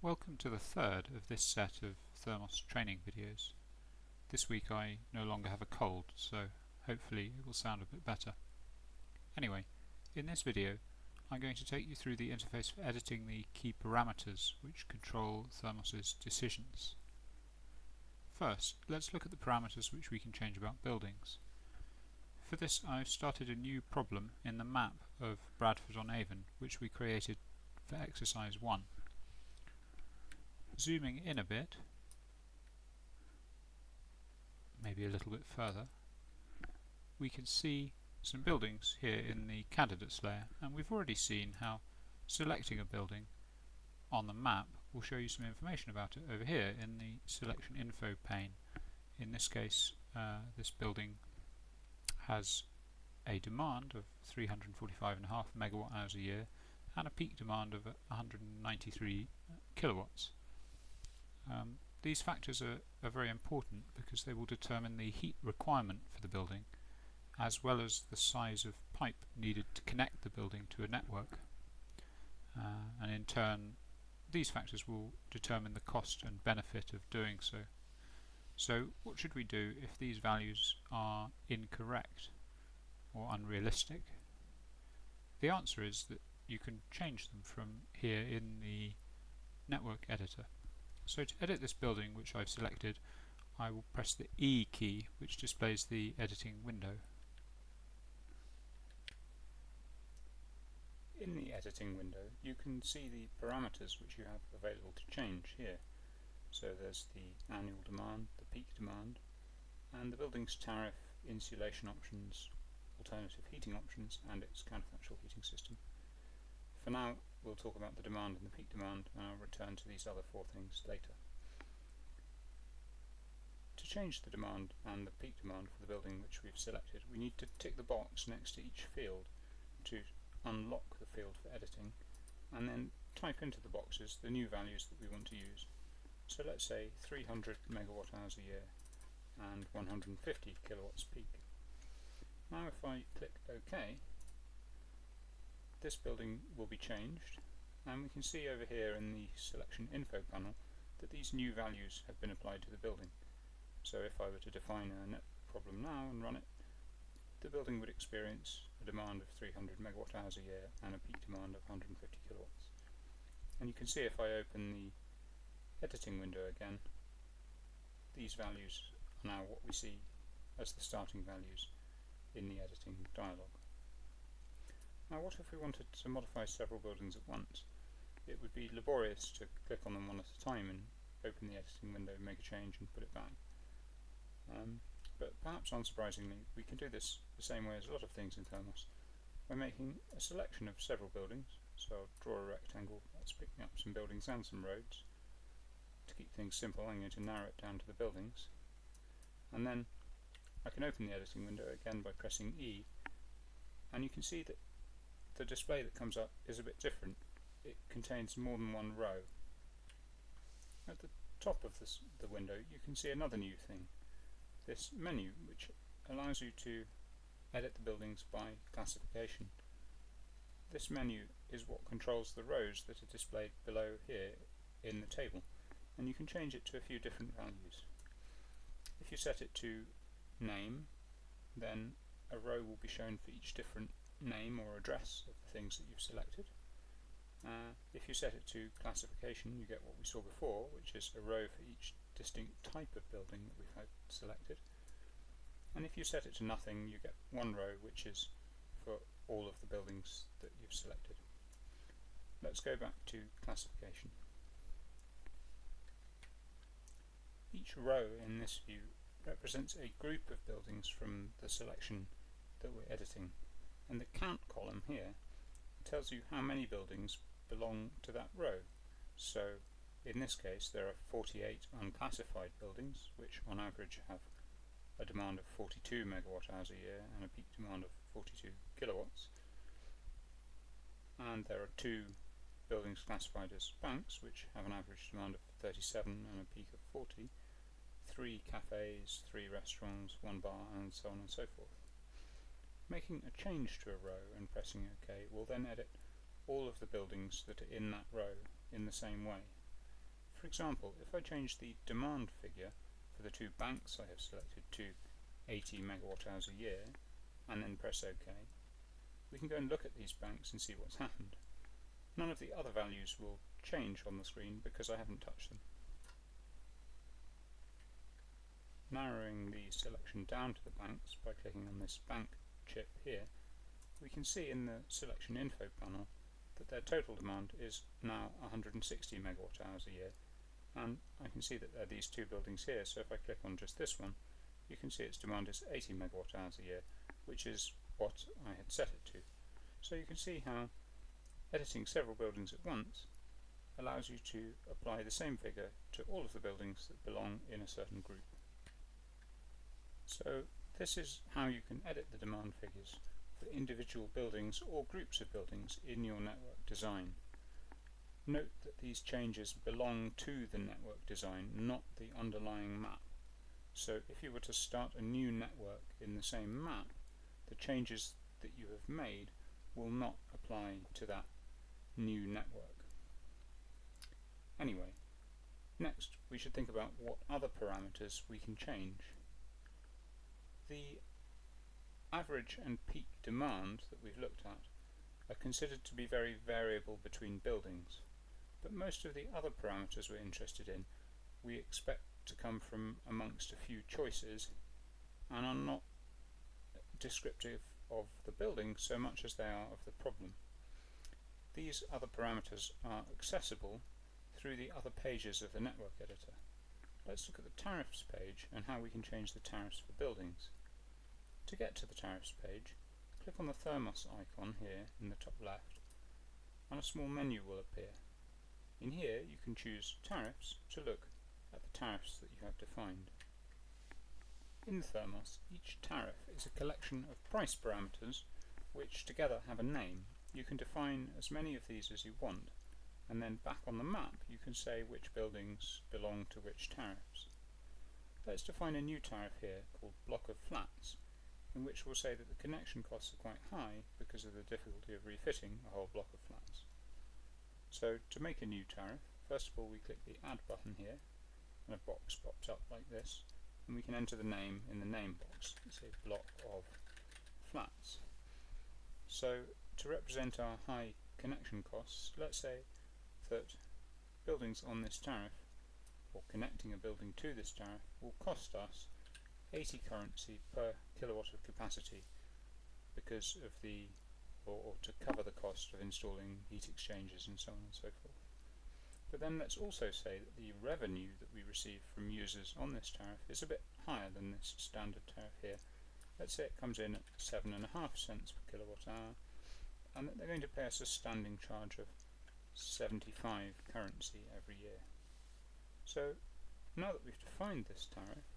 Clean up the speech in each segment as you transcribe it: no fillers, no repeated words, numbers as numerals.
Welcome to the third of this set of THERMOS training videos. This week I no longer have a cold, so hopefully it will sound a bit better. Anyway, in this video I'm going to take you through the interface for editing the key parameters which control THERMOS's decisions. First, let's look at the parameters which we can change about buildings. For this I've started a new problem in the map of Bradford-on-Avon which we created for exercise 1. Zooming in a bit, maybe a little bit further, we can see some buildings here in the candidates layer, and we've already seen how selecting a building on the map will show you some information about it over here in the selection info pane. In this case, this building has a demand of 345.5 megawatt hours a year and a peak demand of 193 kilowatts. These factors are very important because they will determine the heat requirement for the building as well as the size of pipe needed to connect the building to a network, and in turn these factors will determine the cost and benefit of doing so. So what should we do if these values are incorrect or unrealistic? The answer is that you can change them from here in the network editor. So to edit this building which I've selected, I will press the E key which displays the editing window. In the editing window you can see the parameters which you have available to change here. So there's the annual demand, the peak demand, and the building's tariff, insulation options, alternative heating options, and its counterfactual heating system. For now we'll talk about the demand and the peak demand, and I'll return to these other four things later. To change the demand and the peak demand for the building which we've selected, we need to tick the box next to each field to unlock the field for editing, and then type into the boxes the new values that we want to use. So let's say 300 megawatt hours a year and 150 kilowatts peak. Now if I click OK, this building will be changed, and we can see over here in the selection info panel that these new values have been applied to the building. So if I were to define a net problem now and run it, the building would experience a demand of 300 megawatt hours a year and a peak demand of 150 kilowatts. And you can see if I open the editing window again, these values are now what we see as the starting values in the editing dialog. Now what if we wanted to modify several buildings at once? It would be laborious to click on them one at a time and open the editing window, make a change and put it back. But perhaps unsurprisingly we can do this the same way as a lot of things in THERMOS. We're making a selection of several buildings, so I'll draw a rectangle that's picking up some buildings and some roads. To keep things simple I'm going to narrow it down to the buildings, and then I can open the editing window again by pressing E, and you can see that the display that comes up is a bit different. It contains more than one row. At the top of the window you can see another new thing, this menu which allows you to edit the buildings by classification. This menu is what controls the rows that are displayed below here in the table, and you can change it to a few different values. If you set it to name, then a row will be shown for each different name or address of the things that you've selected. If you set it to classification, you get what we saw before, which is a row for each distinct type of building that we've had selected. And if you set it to nothing, you get one row which is for all of the buildings that you've selected. Let's go back to classification. Each row in this view represents a group of buildings from the selection that we're editing, and the count column here tells you how many buildings belong to that row. So in this case there are 48 unclassified buildings which on average have a demand of 42 megawatt hours a year and a peak demand of 42 kilowatts, and there are 2 buildings classified as banks which have an average demand of 37 and a peak of 40, 3 cafes, 3 restaurants, 1 bar, and so on and so forth. Making a change to a row and pressing OK will then edit all of the buildings that are in that row in the same way. For example, if I change the demand figure for the two banks I have selected to 80 megawatt hours a year, and then press OK, we can go and look at these banks and see what's happened. None of the other values will change on the screen because I haven't touched them. Narrowing the selection down to the banks by clicking on this bank chip here, we can see in the selection info panel that their total demand is now 160 megawatt hours a year, and I can see that there are these two buildings here, so if I click on just this one, you can see its demand is 80 megawatt hours a year, which is what I had set it to. So you can see how editing several buildings at once allows you to apply the same figure to all of the buildings that belong in a certain group. So this is how you can edit the demand figures for individual buildings or groups of buildings in your network design. Note that these changes belong to the network design, not the underlying map. So if you were to start a new network in the same map, the changes that you have made will not apply to that new network. Anyway, next we should think about what other parameters we can change. The average and peak demand that we've looked at are considered to be very variable between buildings, but most of the other parameters we're interested in we expect to come from amongst a few choices and are not descriptive of the building so much as they are of the problem. These other parameters are accessible through the other pages of the network editor. Let's look at the tariffs page and how we can change the tariffs for buildings. To get to the tariffs page, click on the THERMOS icon here in the top left, and a small menu will appear. In here you can choose tariffs to look at the tariffs that you have defined. In THERMOS, each tariff is a collection of price parameters which together have a name. You can define as many of these as you want, and then back on the map you can say which buildings belong to which tariffs. Let's define a new tariff here called block of flats, in which we'll say that the connection costs are quite high because of the difficulty of refitting a whole block of flats. So to make a new tariff, first of all we click the add button here, and a box pops up like this, and we can enter the name in the name box. It's a block of flats. So to represent our high connection costs, let's say that buildings on this tariff, or connecting a building to this tariff, will cost us 80 currency per kilowatt of capacity because of the, or to cover the cost of installing heat exchangers and so on and so forth. But then let's also say that the revenue that we receive from users on this tariff is a bit higher than this standard tariff here. Let's say it comes in at 7.5 cents per kilowatt hour, and that they're going to pay us a standing charge of 75 currency every year. So now that we've defined this tariff,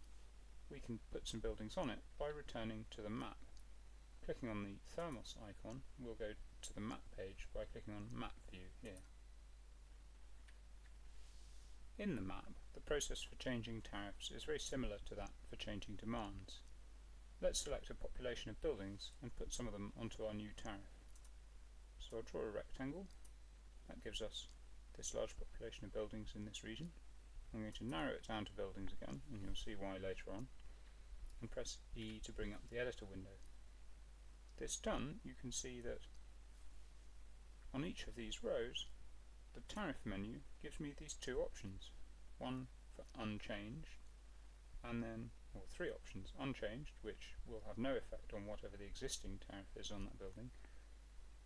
we can put some buildings on it by returning to the map. Clicking on the THERMOS icon, we'll go to the map page by clicking on Map View here. In the map, the process for changing tariffs is very similar to that for changing demands. Let's select a population of buildings and put some of them onto our new tariff. So I'll draw a rectangle. That gives us this large population of buildings in this region. I'm going to narrow it down to buildings again, and you'll see why later on, and press E to bring up the editor window. This done, you can see that on each of these rows, the tariff menu gives me these two options, one for unchanged, and then, or three options, unchanged, which will have no effect on whatever the existing tariff is on that building,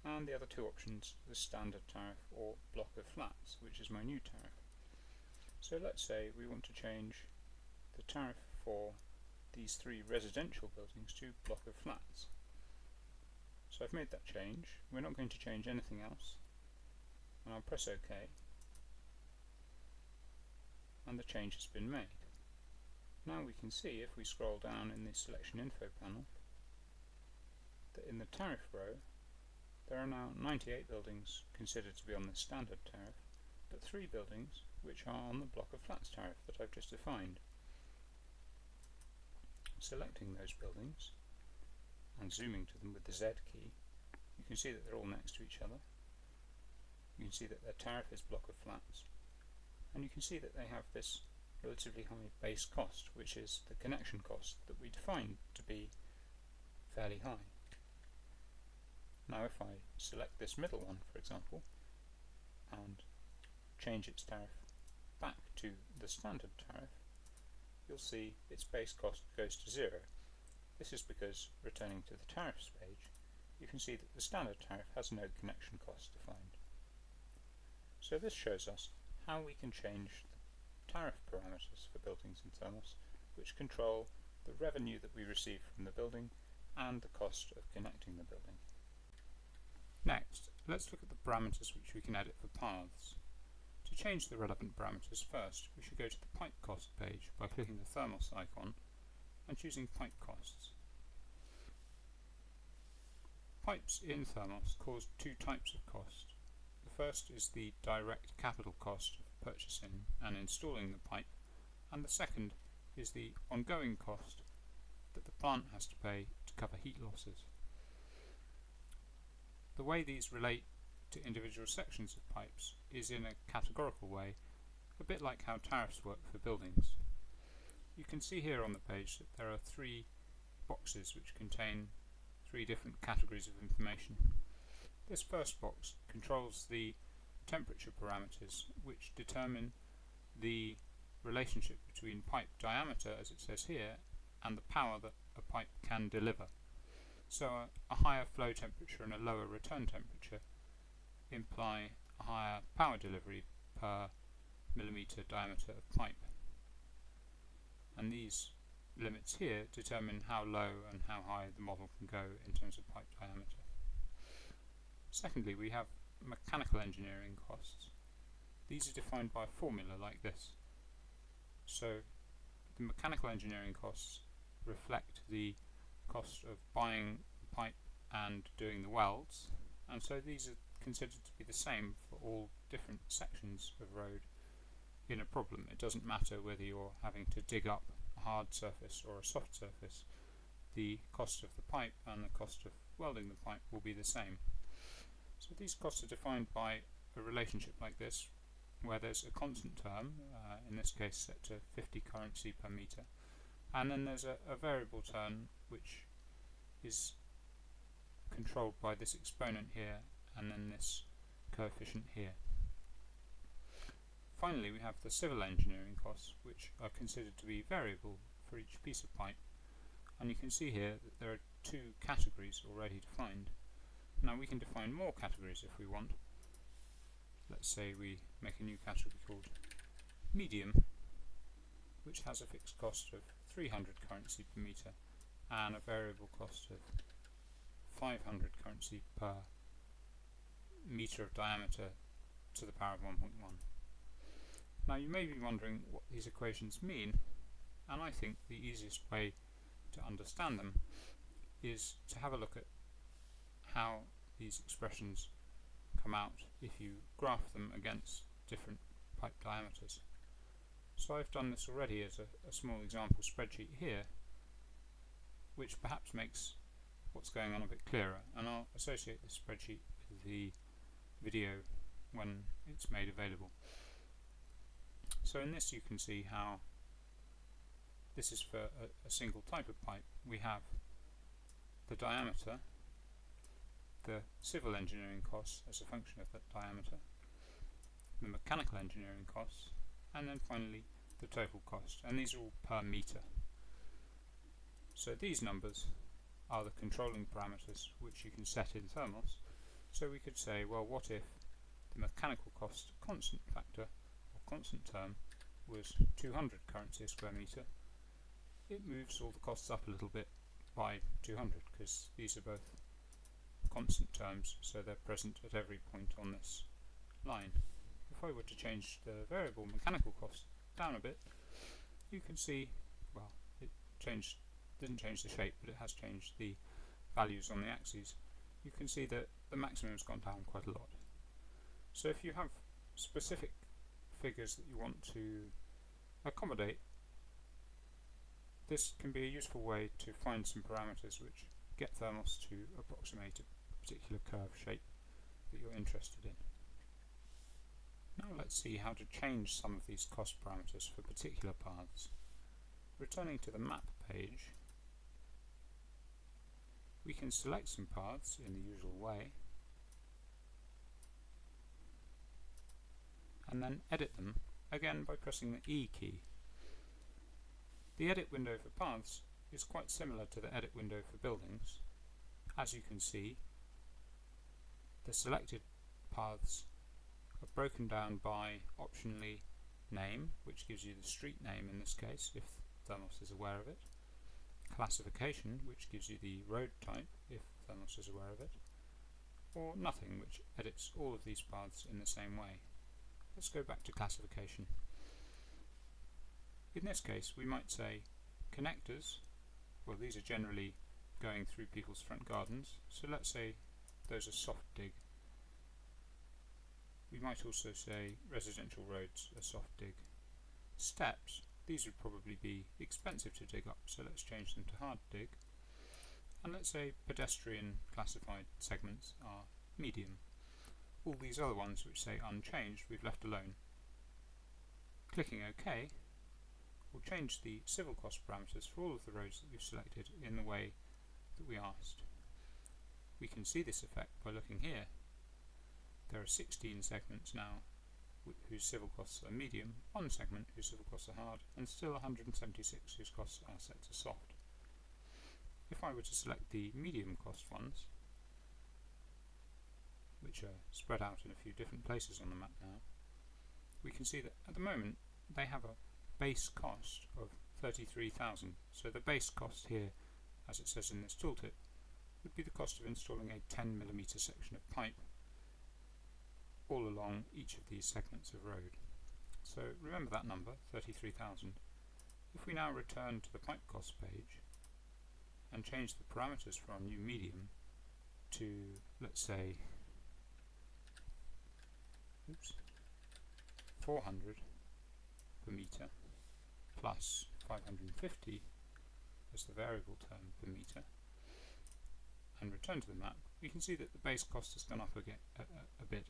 and the other two options, the standard tariff or block of flats, which is my new tariff. So let's say we want to change the tariff for these three residential buildings to block of flats. So I've made that change. We're not going to change anything else, and I'll press OK, and the change has been made. Now we can see, if we scroll down in the selection info panel, that in the tariff row there are now 98 buildings considered to be on the standard tariff, but 3 buildings which are on the block of flats tariff that I've just defined. Selecting those buildings and zooming to them with the Z key, you can see that they're all next to each other. You can see that their tariff is block of flats, and you can see that they have this relatively high base cost, which is the connection cost that we define to be fairly high. Now if I select this middle one, for example, and change its tariff back to the standard tariff, you'll see its base cost goes to 0. This is because, returning to the tariffs page, you can see that the standard tariff has no connection cost defined. So this shows us how we can change the tariff parameters for buildings in THERMOS, which control the revenue that we receive from the building and the cost of connecting the building. Next, let's look at the parameters which we can edit for paths. To change the relevant parameters first, we should go to the pipe cost page by clicking the THERMOS icon and choosing pipe costs. Pipes in THERMOS cause two types of cost. The first is the direct capital cost of purchasing and installing the pipe, and the second is the ongoing cost that the plant has to pay to cover heat losses. The way these relate to individual sections of pipes is in a categorical way, a bit like how tariffs work for buildings. You can see here on the page that there are 3 boxes which contain 3 different categories of information. This first box controls the temperature parameters which determine the relationship between pipe diameter, as it says here, and the power that a pipe can deliver. So a higher flow temperature and a lower return temperature imply a higher power delivery per millimetre diameter of pipe. And these limits here determine how low and how high the model can go in terms of pipe diameter. Secondly, we have mechanical engineering costs. These are defined by a formula like this. So the mechanical engineering costs reflect the cost of buying the pipe and doing the welds, and so these are considered to be the same for all different sections of road in a problem. It doesn't matter whether you're having to dig up a hard surface or a soft surface, the cost of the pipe and the cost of welding the pipe will be the same. So these costs are defined by a relationship like this, where there's a constant term, in this case set to 50 currency per metre, and then there's a variable term which is controlled by this exponent here and then this coefficient here. Finally, we have the civil engineering costs, which are considered to be variable for each piece of pipe, and you can see here that there are 2 categories already defined. Now we can define more categories if we want. Let's say we make a new category called medium, which has a fixed cost of 300 currency per metre and a variable cost of 500 currency per metre of diameter to the power of 1.1. Now you may be wondering what these equations mean, and I think the easiest way to understand them is to have a look at how these expressions come out if you graph them against different pipe diameters. So I've done this already as a small example spreadsheet here, which perhaps makes what's going on a bit clearer, and I'll associate this spreadsheet with the video when it's made available. So in this you can see how this is for a single type of pipe. We have the diameter, the civil engineering costs as a function of that diameter, the mechanical engineering costs, and then finally the total cost, and these are all per metre. So these numbers are the controlling parameters which you can set in THERMOS. So we could say, well, what if the mechanical cost constant factor or constant term was 200 currency a square metre? It moves all the costs up a little bit by 200 because these are both constant terms, so they're present at every point on this line. If I were to change the variable mechanical cost down a bit, you can see, well, it didn't change the shape, but it has changed the values on the axes. You can see that the maximum has gone down quite a lot. So if you have specific figures that you want to accommodate, this can be a useful way to find some parameters which get THERMOS to approximate a particular curve shape that you're interested in. Now let's see how to change some of these cost parameters for particular paths. Returning to the map page, we can select some paths in the usual way and then edit them again by pressing the E key. The edit window for paths is quite similar to the edit window for buildings. As you can see, the selected paths are broken down by optionally name, which gives you the street name in this case if THERMOS is aware of it, classification, which gives you the road type if THERMOS is aware of it, or nothing, which edits all of these paths in the same way. Let's go back to classification. In this case we might say connectors. Well, these are generally going through people's front gardens, so let's say those are soft dig. We might also say residential roads are soft dig. Steps, these would probably be expensive to dig up, so let's change them to hard dig. And let's say pedestrian classified segments are medium. All these other ones which say unchanged we've left alone. Clicking OK will change the civil cost parameters for all of the roads that we've selected in the way that we asked. We can see this effect by looking here. There are 16 segments now whose civil costs are medium, one segment whose civil costs are hard, and still 176 whose costs are set to soft. If I were to select the medium cost ones, which are spread out in a few different places on the map now, we can see that at the moment they have a base cost of 33,000. So the base cost here, as it says in this tooltip, would be the cost of installing a 10mm section of pipe all along each of these segments of road. So remember that number, 33,000. If we now return to the pipe cost page and change the parameters for our new medium to, let's say, 400 per metre plus 550 as the variable term per metre, and return to the map, we can see that the base cost has gone up a bit.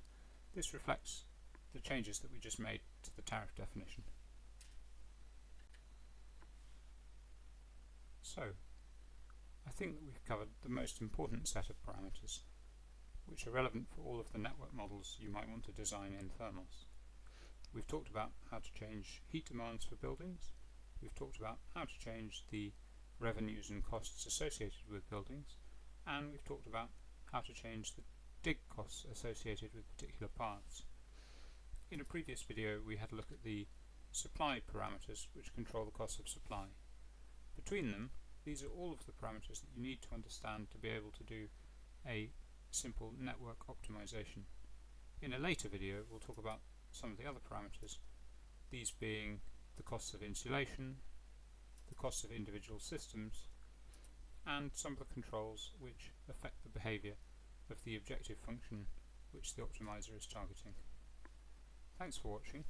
This reflects the changes that we just made to the tariff definition. So, I think that we've covered the most important set of parameters, which are relevant for all of the network models you might want to design in THERMOS. We've talked about how to change heat demands for buildings. We've talked about how to change the revenues and costs associated with buildings. And we've talked about how to change the dig costs associated with particular paths. In a previous video we had a look at the supply parameters which control the cost of supply. Between them, these are all of the parameters that you need to understand to be able to do a simple network optimization. In a later video we'll talk about some of the other parameters, these being the costs of insulation, the costs of individual systems, and some of the controls which affect the behaviour of the objective function which the optimizer is targeting. Thanks for watching.